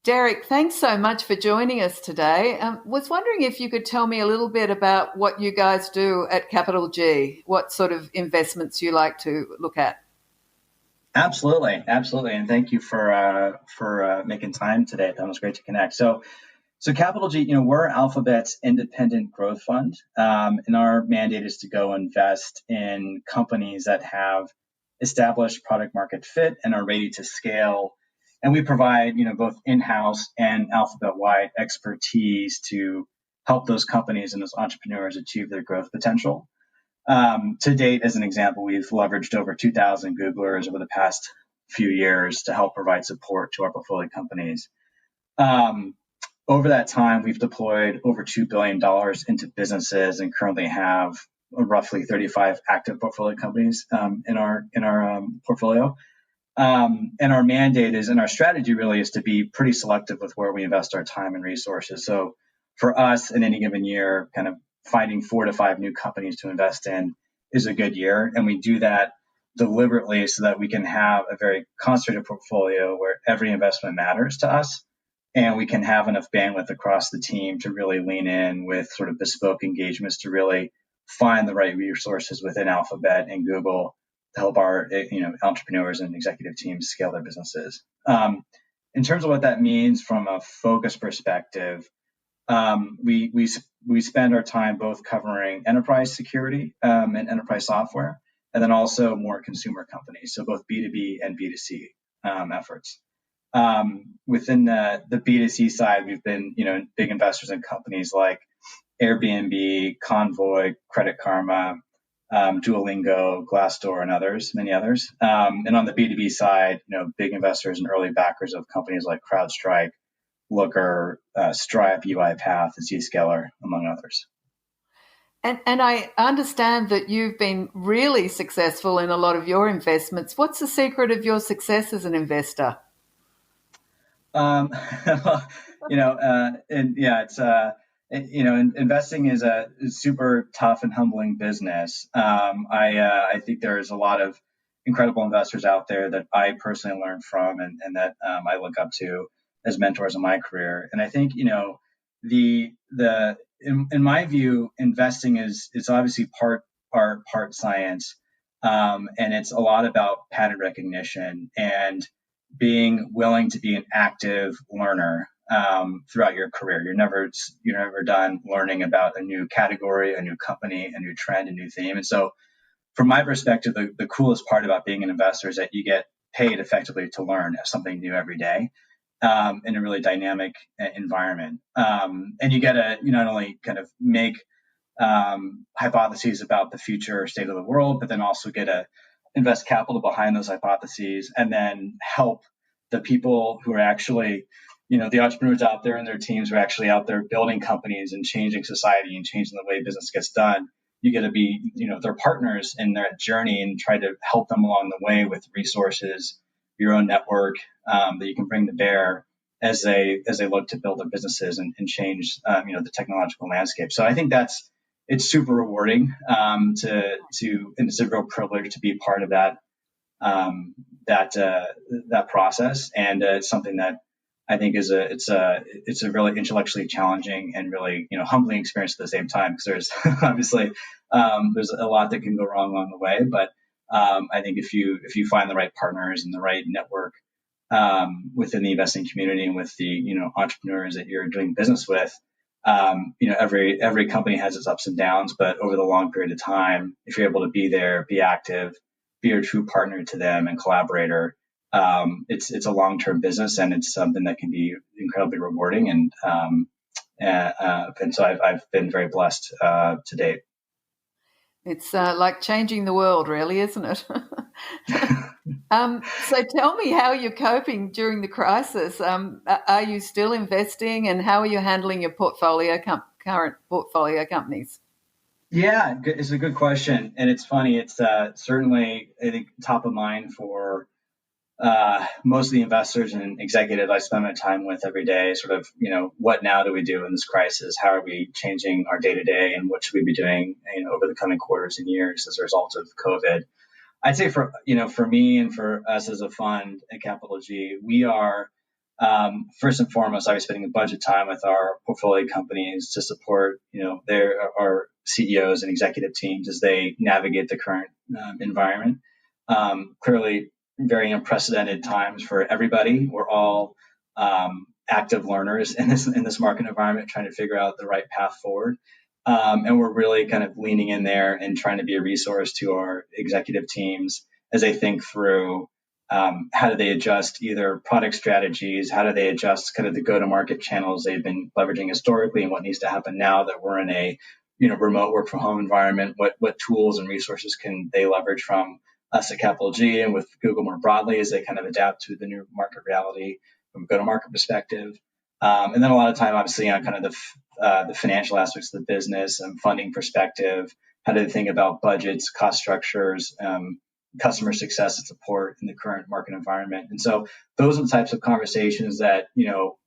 Derek, thanks so much for joining us today. Was wondering if you could tell me a little bit about what you guys do at Capital G, what sort of investments you like to look at. Absolutely, and thank you for making time today. That was great to connect. So Capital G, we're Alphabet's independent growth fund, and our mandate is to go invest in companies that have established product market fit and are ready to scale. And we provide, both in-house and Alphabet-wide expertise to help those companies and those entrepreneurs achieve their growth potential. To date, as an example, we've leveraged over 2,000 Googlers over the past few years to help provide support to our portfolio companies. Over that time, we've deployed over $2 billion into businesses and currently have roughly 35 active portfolio companies in our portfolio. And our mandate is, and our strategy really is to be pretty selective with where we invest our time and resources. So for us, in any given year, kind of finding 4 to 5 new companies to invest in is a good year. And we do that deliberately so that we can have a very concentrated portfolio where every investment matters to us. And we can have enough bandwidth across the team to really lean in with sort of bespoke engagements to really find the right resources within Alphabet and Google to help our entrepreneurs and executive teams scale their businesses. In terms of what that means from a focus perspective, we spend our time both covering enterprise security and enterprise software, and then also more consumer companies, so both B2B and B2C efforts. Within the B2C side, we've been big investors in companies like Airbnb, Convoy, Credit Karma, Duolingo, Glassdoor, and many others. And on the B2B side, big investors and early backers of companies like CrowdStrike, Looker, Stripe, UiPath, Zscaler, among others. And I understand that you've been really successful in a lot of your investments. What's the secret of your success as an investor? Investing is a super tough and humbling business. I think there's a lot of incredible investors out there that I personally learned from and that I look up to as mentors in my career. And I think, in my view, investing is obviously part art, part science. And it's a lot about pattern recognition and being willing to be an active learner throughout your career. You're never done learning about a new category, a new company, a new trend, a new theme. And so from my perspective, the coolest part about being an investor is that you get paid effectively to learn something new every day in a really dynamic environment. And you get to not only kind of make hypotheses about the future state of the world, but then also get to invest capital behind those hypotheses and then help the people who are actually, the entrepreneurs out there and their teams who are actually out there building companies and changing society and changing the way business gets done. You get to be, their partners in their journey and try to help them along the way with resources, your own network that you can bring to bear as they look to build their businesses and change, the technological landscape. So I think it's super rewarding and it's a real privilege to be part of that process, and it's something that I think it's a really intellectually challenging and really humbling experience at the same time, because there's obviously there's a lot that can go wrong along the way, but I think if you find the right partners and the right network within the investing community and with the entrepreneurs that you're doing business with, every company has its ups and downs, but over the long period of time, if you're able to be there, be active, be a true partner to them and collaborator, it's a long-term business, and it's something that can be incredibly rewarding. And so I've been very blessed to date. It's like changing the world, really, isn't it? So tell me how you're coping during the crisis. Are you still investing, and how are you handling your current portfolio companies? Yeah, it's a good question. And it's funny. It's certainly, I think, top of mind for most of the investors and executives I spend my time with every day. Sort of, what now do we do in this crisis? How are we changing our day to day, and what should we be doing over the coming quarters and years as a result of COVID? I'd say for me and for us as a fund at Capital G, we are First and foremost, I was spending a bunch of time with our portfolio companies to support, our CEOs and executive teams as they navigate the current environment. Clearly, very unprecedented times for everybody. We're all active learners in this market environment, trying to figure out the right path forward. And we're really kind of leaning in there and trying to be a resource to our executive teams as they think through how do they adjust either product strategies, how do they adjust kind of the go-to-market channels they've been leveraging historically, and what needs to happen now that we're in a remote work from home environment. What tools and resources can they leverage from us at CapitalG and with Google more broadly as they kind of adapt to the new market reality from a go-to-market perspective. And then a lot of time, obviously, on kind of the financial aspects of the business and funding perspective. How do they think about budgets, cost structures, customer success and support in the current market environment? And so those are the types of conversations that,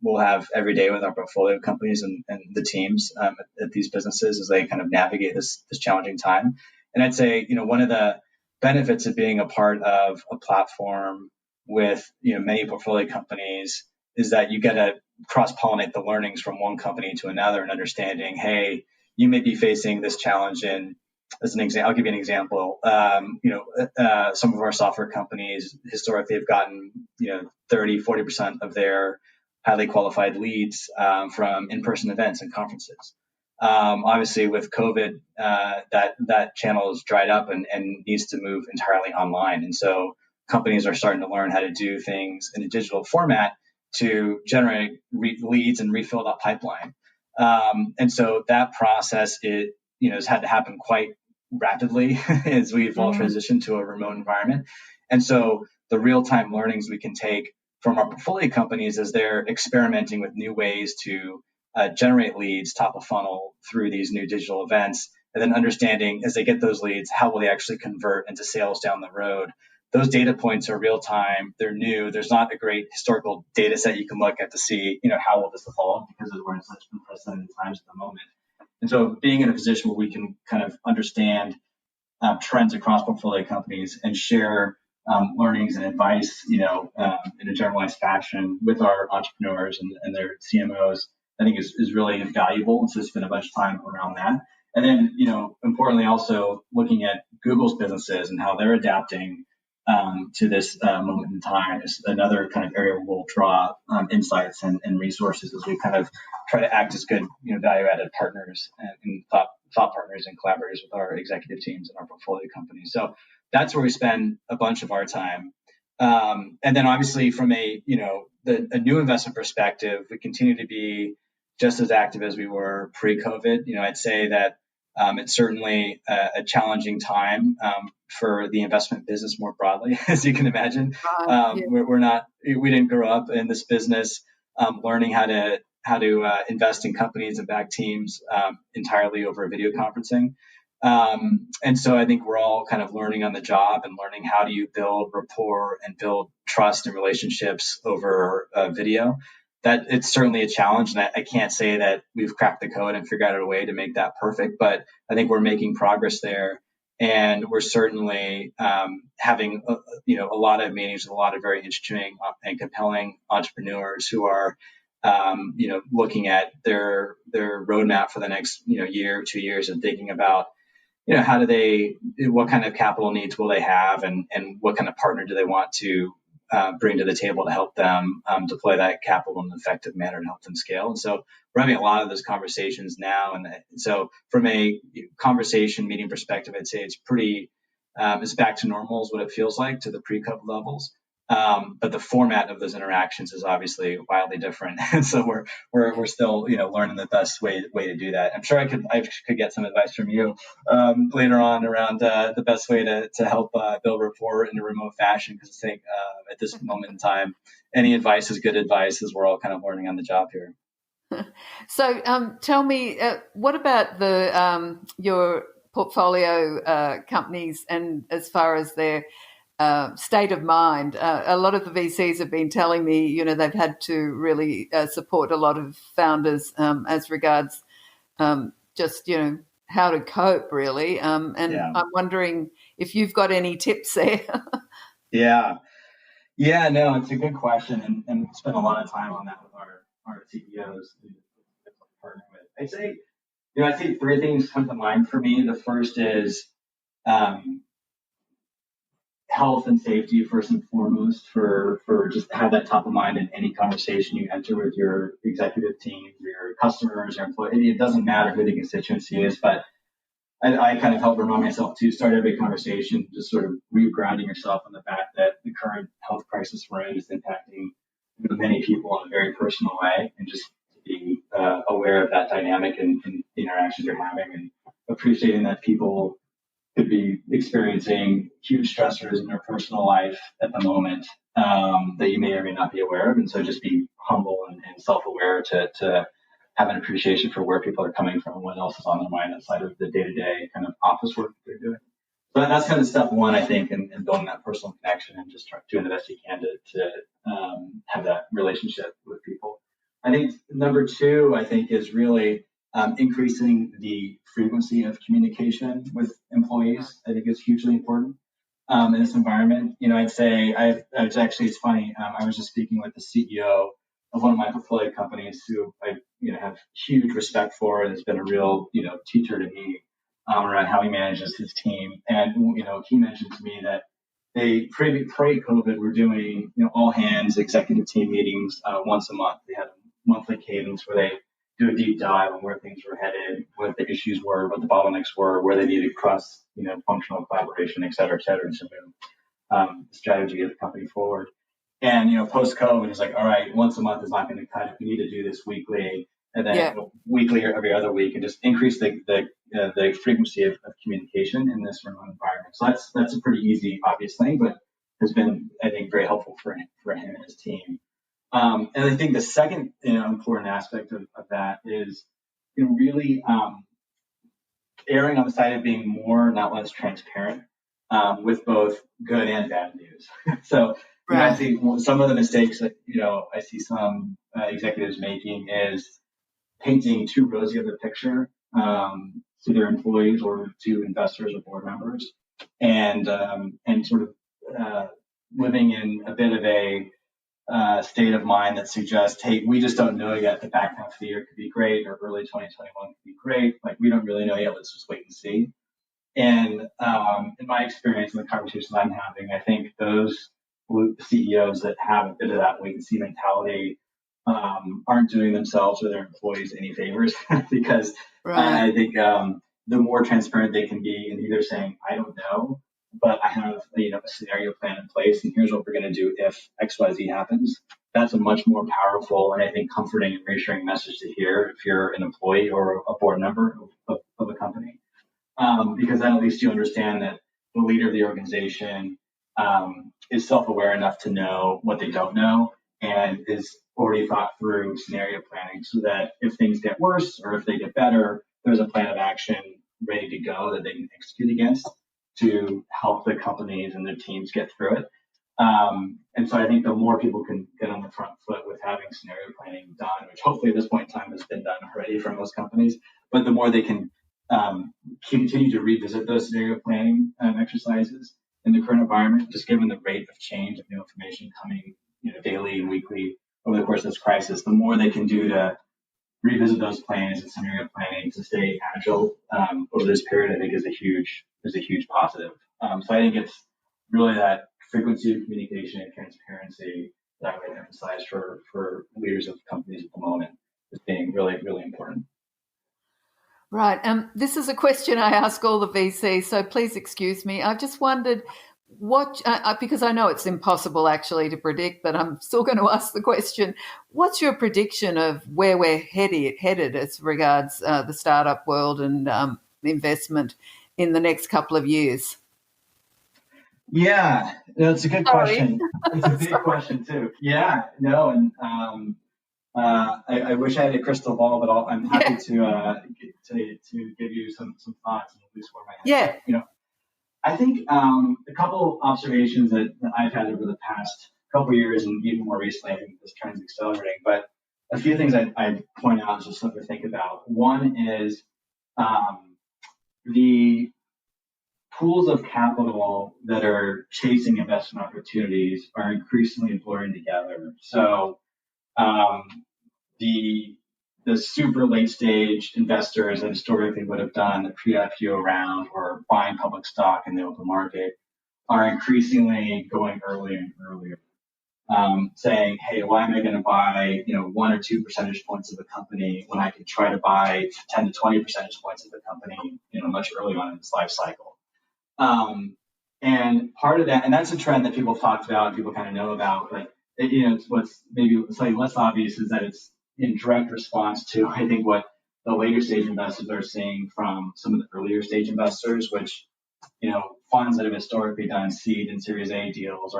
we'll have every day with our portfolio companies and the teams at these businesses as they kind of navigate this challenging time. And I'd say, one of the benefits of being a part of a platform with, many portfolio companies is that you get to cross-pollinate the learnings from one company to another and understanding, hey, you may be facing this challenge in, as an example, I'll give you an example. Some of our software companies historically have gotten, 30-40% of their highly qualified leads from in-person events and conferences. Obviously, with COVID, that channel is dried up and needs to move entirely online. And so companies are starting to learn how to do things in a digital format to generate leads and refill that pipeline. And so that process, has had to happen quite rapidly as we've all transitioned to a remote environment. And so the real-time learnings we can take from our portfolio companies as they're experimenting with new ways to generate leads top of funnel through these new digital events, and then understanding as they get those leads, how will they actually convert into sales down the road? Those data points are real time. They're new. There's not a great historical data set you can look at to see, how will this evolve, because we're in such unprecedented times at the moment. And so being in a position where we can kind of understand trends across portfolio companies and share learnings and advice, in a generalized fashion with our entrepreneurs and their CMOs, I think is really valuable. And so spend a bunch of time around that. And then, importantly, also looking at Google's businesses and how they're adapting to this moment in time is another kind of area where we'll draw insights and resources as we kind of try to act as good, value-added partners and thought partners and collaborators with our executive teams and our portfolio companies. So that's where we spend a bunch of our time. And then obviously from a new investment perspective, we continue to be just as active as we were pre-COVID. I'd say that it's certainly a challenging time for the investment business more broadly, as you can imagine. We didn't grow up in this business learning how to invest in companies and back teams entirely over video conferencing. And so I think we're all kind of learning on the job and learning how do you build rapport and build trust and relationships over video. That it's certainly a challenge, and I can't say that we've cracked the code and figured out a way to make that perfect, but I think we're making progress there, and we're certainly having a lot of meetings with a lot of very interesting and compelling entrepreneurs who are looking at their roadmap for the next year, 2 years, and thinking about what kind of capital needs will they have, and what kind of partner do they want to bring to the table to help them deploy that capital in an effective manner and help them scale. And so we're having a lot of those conversations now. And so from a conversation meeting perspective, I'd say it's it's back to normal is what it feels like to the pre-COVID levels. But the format of those interactions is obviously wildly different. And so we're still, learning the best way to do that. I'm sure I could get some advice from you later on around the best way to help build rapport in a remote fashion. Because I think at this moment in time, any advice is good advice as we're all kind of learning on the job here. So tell me, what about your portfolio companies, and as far as their state of mind? A lot of the VCs have been telling me, they've had to really support a lot of founders as regards just, how to cope, really. I'm wondering if you've got any tips there. Yeah. Yeah, no, it's a good question, and we spend a lot of time on that with our CEOs who we partner with. I'd say three things come to mind for me. The first is um, health and safety first and foremost for just have that top of mind in any conversation you enter with your executive team, your customers, your employees. It doesn't matter who the constituency is, but I kind of help remind myself to start every conversation, just sort of regrounding yourself on the fact that the current health crisis we're in is impacting many people in a very personal way, and just to be aware of that dynamic and the interactions you're having, and appreciating that people could be experiencing huge stressors in their personal life at the moment that you may or may not be aware of. And so just be humble and self-aware to have an appreciation for where people are coming from, what else is on their mind outside of the day-to-day kind of office work that they're doing. So that's kind of step one, I think, in building that personal connection and just doing the best you can to have that relationship with people. I think number two, I think, is really increasing the frequency of communication with employees. I think is hugely important in this environment. I'd say it's funny. I was just speaking with the CEO of one of my portfolio companies who I have huge respect for, and has been a real teacher to me around how he manages his team. And he mentioned to me that they pre-COVID were doing all hands executive team meetings once a month. They had a monthly cadence where they do a deep dive on where things were headed, what the issues were, what the bottlenecks were, where they needed cross functional collaboration, et cetera, to move the strategy of the company forward. And post COVID, it's like, all right, once a month is not going to cut it. We need to do this weekly, and then weekly or every other week, and just increase the frequency of communication in this remote environment. So that's a pretty easy, obvious thing, but has been, I think, very helpful for him and his team. And I think the second important aspect of that is really erring on the side of being more, not less, transparent with both good and bad news. So I think some of the mistakes that I see some executives making is painting too rosy of a picture to their employees or to investors or board members, and sort of living in a bit of a state of mind that suggests, hey, we just don't know yet. The back half of the year could be great, or early 2021 could be great. Like, we don't really know yet. Let's just wait and see. And in my experience, in the conversations I'm having, I think those CEOs that have a bit of that wait and see mentality aren't doing themselves or their employees any favors because I think the more transparent they can be in either saying, I don't know, but I have a scenario plan in place, and here's what we're going to do if XYZ happens. That's a much more powerful and I think comforting and reassuring message to hear if you're an employee or a board member of a company, because then at least you understand that the leader of the organization is self-aware enough to know what they don't know and is already thought through scenario planning, so that if things get worse or if they get better, there's a plan of action ready to go that they can execute against to help the companies and their teams get through it. And so I think the more people can get on the front foot with having scenario planning done, which hopefully at this point in time has been done already for most companies, but the more they can continue to revisit those scenario planning exercises in the current environment, just given the rate of change of new information coming daily and weekly over the course of this crisis, the more they can do to revisit those plans and scenario planning to stay agile over this period, I think is a huge positive. So I think it's really that frequency of communication and transparency that I would emphasize for leaders of companies at the moment as being really, really important. Right. This is a question I ask all the VCs, so please excuse me. I've just wondered because I know it's impossible actually to predict, but I'm still going to ask the question. What's your prediction of where we're headed as regards the startup world and investment in the next couple of years? Yeah, that's a good question. It's a big question too. Yeah, no, and I wish I had a crystal ball, but I'm happy to give you some thoughts and at least where my head. Yeah. I think a couple observations that I've had over the past couple of years, and even more recently, I think this trend is accelerating. But a few things I'd point out is just something to think about. One is the pools of capital that are chasing investment opportunities are increasingly blurring together. So the super late stage investors that historically would have done the pre-IPO round or buying public stock in the open market are increasingly going earlier and earlier, saying, hey, why am I going to buy 1 or 2 percentage points of a company when I could try to buy 10 to 20 percentage points of the company much earlier on in its life cycle. And part of that, and that's a trend that people talked about and people kind of know about, but what's maybe slightly less obvious is that it's in direct response to, I think, what the later stage investors are seeing from some of the earlier stage investors, which, funds that have historically done seed and Series A deals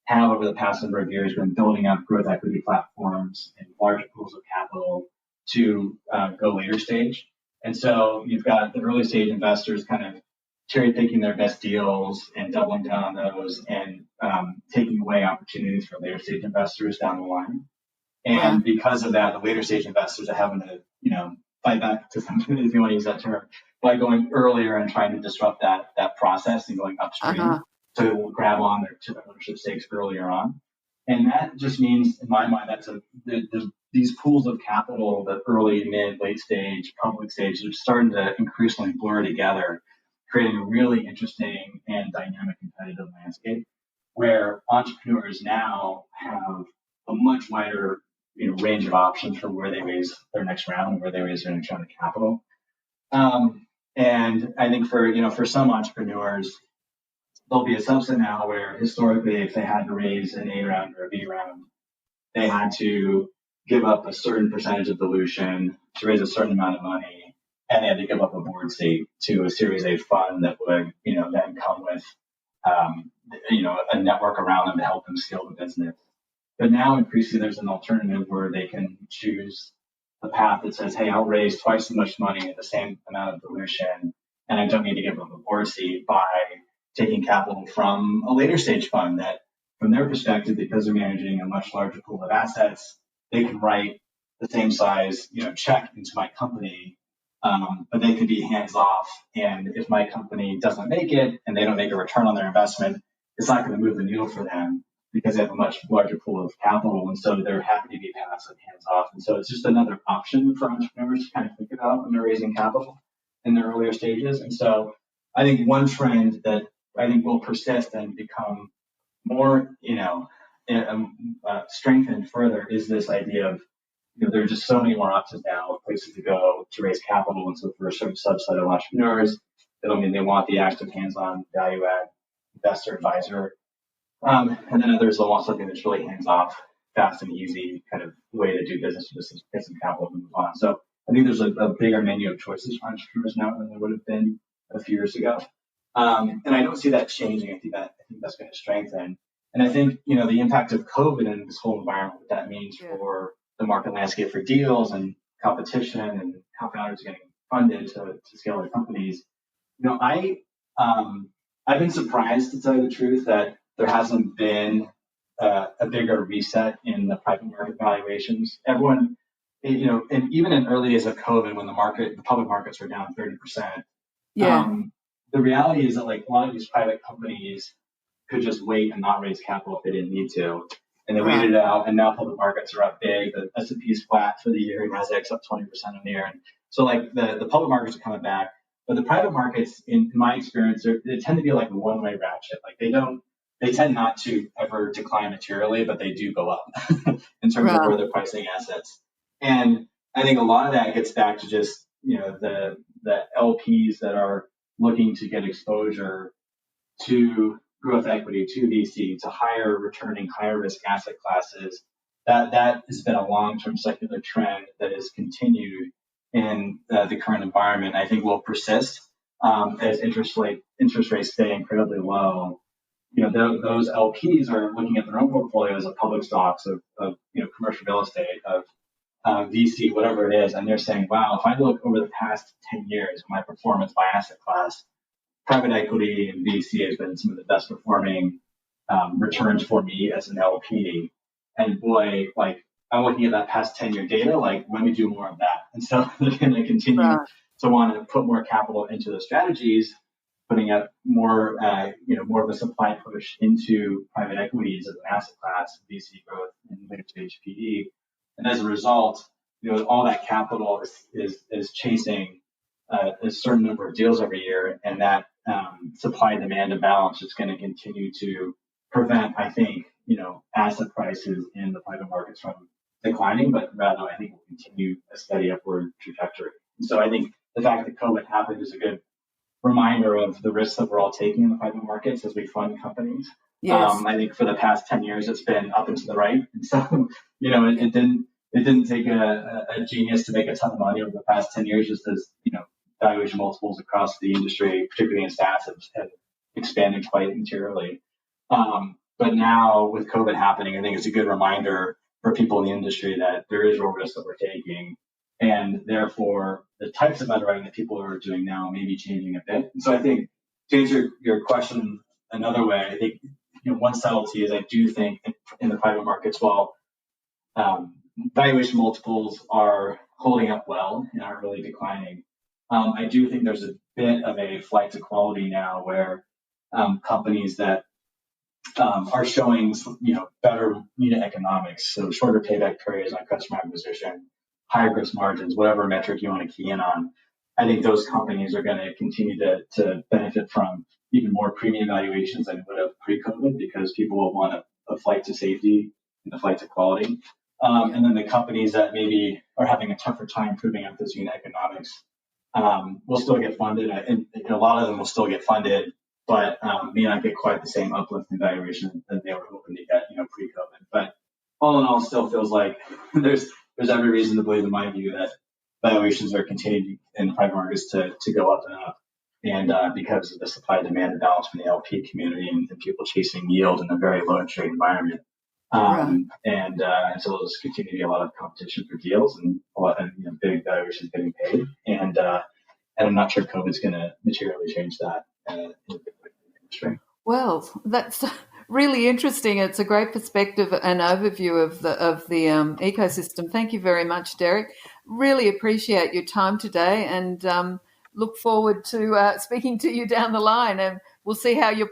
have over the past number of years been building up growth equity platforms and larger pools of capital to go later stage. And so you've got the early stage investors kind of cherry picking their best deals and doubling down on those and taking away opportunities for later stage investors down the line. And because of that, the later stage investors are having to, fight back to something, if you want to use that term, by going earlier and trying to disrupt that process and going upstream to grab on to their ownership stakes earlier on. And that just means, in my mind, that's these pools of capital, the early, mid, late stage, public stage, are starting to increasingly blur together, creating a really interesting and dynamic competitive landscape where entrepreneurs now have a much wider range of options for where they raise their next round, where they raise their next round of capital. And I think for some entrepreneurs, there'll be a subset now where historically, if they had to raise an A round or a B round, they had to give up a certain percentage of dilution to raise a certain amount of money, and they had to give up a board seat to a Series A fund that would, then come with, a network around them to help them scale the business. But now increasingly there's an alternative where they can choose the path that says, hey, I'll raise twice as much money at the same amount of dilution, and I don't need to give up a board seat by taking capital from a later stage fund that, from their perspective, because they're managing a much larger pool of assets, they can write the same size, check into my company, but they can be hands off. And if my company doesn't make it and they don't make a return on their investment, it's not going to move the needle for them because they have a much larger pool of capital. And so they're happy to be passive, hands off. And so it's just another option for entrepreneurs to kind of think about when they're raising capital in the earlier stages. And so I think one trend that I think will persist and become more, strengthened further is this idea of, there are just so many more options now, places to go to raise capital. And so for a certain subset of entrepreneurs, it'll mean they want the active hands-on value add investor advisor. And then others will want something that's really hands-off, fast and easy kind of way to do business, just get some capital and move on. So I think there's a bigger menu of choices for entrepreneurs now than there would have been a few years ago. And I don't see that changing. I think that's going to strengthen. And I think, the impact of COVID and this whole environment, what that means for the market landscape for deals and competition and how founders are getting funded to scale their companies. I've been surprised, to tell you the truth, that there hasn't been a bigger reset in the private market valuations. Everyone, and even in early days of COVID, when the public markets were down 30%, the reality is that a lot of these private companies could just wait and not raise capital if they didn't need to. And they waited it out, and now public markets are up big. The S&P is flat for the year, and Nasdaq's up 20% on the year. And so the public markets are coming back. But the private markets, in my experience, they tend to be like a one-way ratchet. They tend not to ever decline materially, but they do go up in terms of where they're pricing assets. And I think a lot of that gets back to just, the LPs that are looking to get exposure to growth equity, to VC, to higher returning, higher risk asset classes. That has been a long-term secular trend that has continued in the current environment. I think will persist as interest rates stay incredibly low. Those LPs are looking at their own portfolios of public stocks, of commercial real estate, of VC, whatever it is, and they're saying, wow, if I look over the past 10 years, my performance by asset class, private equity and VC has been some of the best performing returns for me as an LP. And boy, I'm looking at that past 10-year data, let me do more of that. And so they're going to continue to want to put more capital into the strategies. putting up more, more of a supply push into private equities as an asset class, VC growth, and later stage PE. And as a result, all that capital is chasing a certain number of deals every year, and that supply demand imbalance is going to continue to prevent, I think, asset prices in the private markets from declining, but rather I think will continue a steady upward trajectory. And so I think the fact that COVID happened is a good reminder of the risks that we're all taking in the private markets as we fund companies. Yes. I think for the past 10 years, it's been up and to the right. And so, it didn't take a genius to make a ton of money over the past 10 years, just as, valuation multiples across the industry, particularly in SaaS, have expanded quite materially. But now with COVID happening, I think it's a good reminder for people in the industry that there is real risk that we're taking. And therefore, the types of underwriting that people are doing now may be changing a bit. And so I think to answer your question another way, I think one subtlety is I do think in the private markets, while valuation multiples are holding up well and aren't really declining, I do think there's a bit of a flight to quality now where companies that are showing better unit economics, so shorter payback periods on customer acquisition, higher gross margins, whatever metric you want to key in on, I think those companies are going to continue to benefit from even more premium valuations than would have pre-COVID, because people will want a flight to safety and a flight to quality. And then the companies that maybe are having a tougher time proving out those unit economics will still get funded, and a lot of them will still get funded, but may not get quite the same uplift in valuation that they were hoping to get, pre-COVID. But all in all, it still feels like there's every reason to believe, in my view, that valuations are continuing in the private markets to go up and up. And because of the supply-demand imbalance from the LP community and people chasing yield in a very low interest rate environment. And so there'll just continue to be a lot of competition for deals and a lot of big valuations getting paid. And I'm not sure COVID's going to materially change that in the industry. Well, that's really interesting. It's a great perspective and overview of the ecosystem. Thank you very much, Derek. Really appreciate your time today, and look forward to speaking to you down the line. And we'll see how you're